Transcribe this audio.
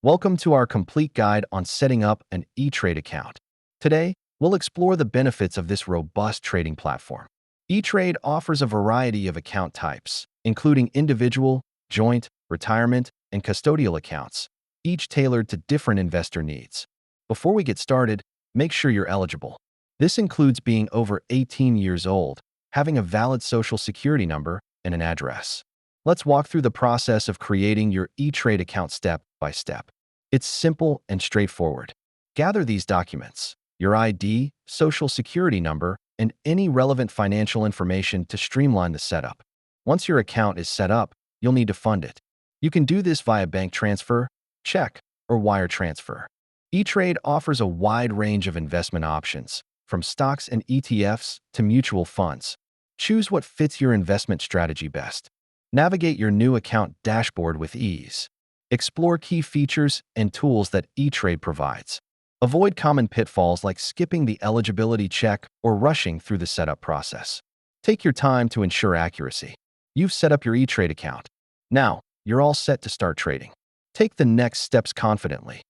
Welcome to our complete guide on setting up an E-Trade account. Today, we'll explore the benefits of this robust trading platform. E-Trade offers a variety of account types, including individual, joint, retirement, and custodial accounts, each tailored to different investor needs. Before we get started, make sure you're eligible. This includes being over 18 years old, having a valid social security number, and an address. Let's walk through the process of creating your E-Trade account step by step. It's simple and straightforward. Gather these documents, your ID, social security number, and any relevant financial information to streamline the setup. Once your account is set up, you'll need to fund it. You can do this via bank transfer, check, or wire transfer. E-Trade offers a wide range of investment options, from stocks and ETFs to mutual funds. Choose what fits your investment strategy best. Navigate your new account dashboard with ease. Explore key features and tools that E-Trade provides. Avoid common pitfalls like skipping the eligibility check or rushing through the setup process. Take your time to ensure accuracy. You've set up your E-Trade account. Now, you're all set to start trading. Take the next steps confidently.